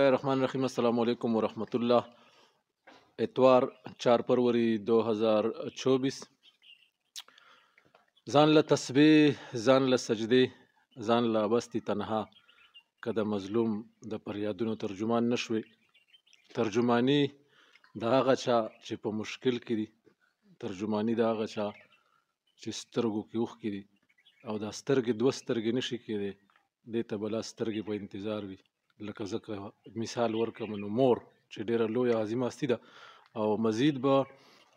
الله الرحمن الرحیم. السلام علیکم ورحمۃ اللہ. اتوار 4 فروری 2024. ځان له تسبیح، ځان له سجدې، ځان له بستی تنها، که د مظلوم د فریادونو ترجمان نشوي. ترجمانی د هغه چا چې په مشکل کې دي، ترجمانی د هغه چا چې سترګو کې اوښکې دي، او دا سترګې دوه سترګې نشي کېدی، دې ته بلا سترګې په انتظار وي. لکه ځکه مثال ورکړم نو مور چې ډېره لویه عظیمه هستي ده. او مزید به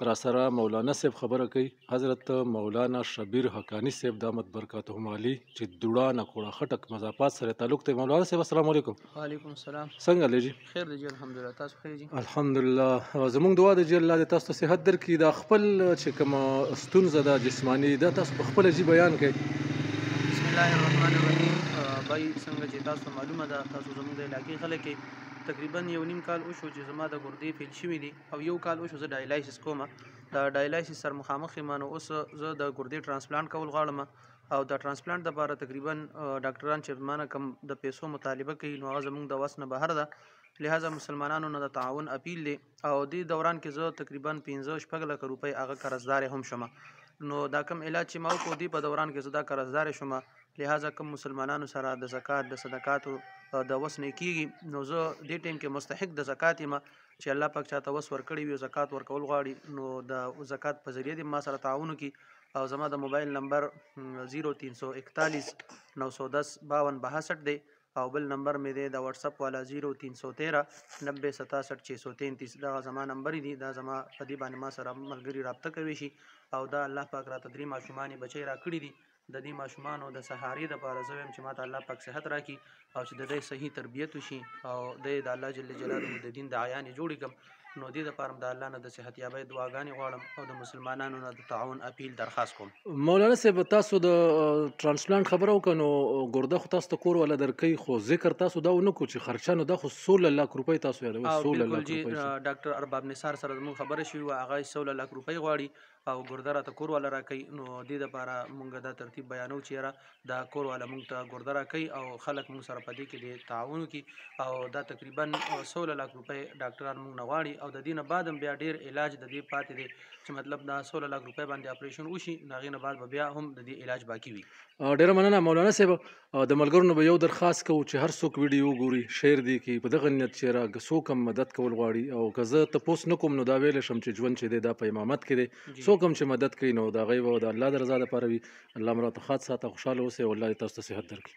را سره مولانا صاحب خبره کوي، حضرت مولانا شبیر حقانی صاحب دامت برکاتهم علی، چې دوړانه کوړه خټک مضافات سره تعلق دی. مولانا صاحب السلام علیکم. وعلیکم السلام. څنګه دی جی؟ خیر دی جی، الحمدلله. تاسو خیر جی؟ الحمدلله. زمونږ دعا دی جی الله دې تاسو ته صحت درکړي. دا خپل چې کومه ستونزه ده جسماني، دا تاسو په خپله جی بیان کړئ. بسم الله الرحمن الرحیم. بای څنګه چې تاسو معلومه ده، تاسو زموږ د علاقې خلک کې تقریبا 1.5 کال وشو چې زما د ګردې فیل شوي دي، او 1 کال وشو زه ډایلایسس کوم. دا ډایلایسس سره مخامخ یم نو اوس زه د ګردې ټرانسپلانټ کول غواړم، او د ټرانسپلانټ دپاره تقریبا ډاکټران چې مانه کم د پیسو مطالبه کوي نو هغه زموږ د وس نه بهر ده. لہذا مسلمانانو نه د تعاون اپیل دی، او دې دوران کې زه تقریبا 15-16 لک روپۍ هغه قرضدار هم شوم. نو دا کم علاج چې ما وکړو دی په دوران کې زه دا قرضدار شوم. لہذا کم مسلمانانو سره د زکات د صدقاتو د وس نه کیږي، نو زه دې ټیم کې مستحق د زکات یم چې الله پاک چاته وس ورکړی وي زکات ورکول غواړي، نو د زکات په ذریعه دې ما سره تعاون وکړي. او زما د موبایل نمبر 0341 910 5262 دی، او بل نمبر مې دی د واتساپ والا 0313 90 67 633. دا زما نمبر دی، دا زما په دې باندې ما سره ملګري رابطه کوي شي. او دا الله پاک راته 3 ماشومان بچی را کړي دي. د دې ماشومانو د سهاري دپاره زه وایم چې ماته الله پاک صحت راکړي، او چې د دې صحیح تربیت وشي، او د الله جل جلاله د دین د عیانې جوړې کړم. نو دې دپاره د الله نه د صحت یابۍ دعاګانې غواړم، او د مسلمانانو نه د تعاون اپیل درخواست کوم. مولانا صاحب تاسو د ټرانسپلانټ خبره وکړه، نو ګرده خو تاسو ته کور والا درکوي، خو ذکر تاسو دا ونه کړو چې خرچه نو دا خو 16 لک روپۍ تاسو یادوي. 16 لک روپۍ ډاکټر ارباب نثار سره زموږ خبره شوې وه، هغه 16 لک روپۍ غواړي، او ګرده راته کور والا راکوي. نو دې دپاره مونږ دا ترتیب بیانو چې یاره دا کور والا مونږ ته ګرده راکوي، او خلک مونږ سره په دې کې د تعاون وکړي. او دا تقریبا 16 لک روپۍ ډاکټران مونږ نه غواړي، او د دې نه بعد هم بیا ډېر علاج د دې پاتې دی چې مطلب دا 16 لک روپۍ باندې اپریشن وشي، نو هغې نه بعد به بیا هم د دې علاج باقي وي. ډېره مننه مولانا صاحب. د ملګرو نه به یو درخواست کوو چې هر څوک ویډیو وګوري، شیر دی کړي په دغه نیت چې را څوک هم مدد کول غواړي. او که زه تپوس نه کوم نو دا ویلی شم چې ژوند چې دی دا په امامت کې دی، څوک هم چې مدد کوي نو د هغوی به د الله د رضا دپاره وي. الله مو راته ښاد ساته، خوشحاله اوسئ، او الله دې تاسو ته صحت درکړي.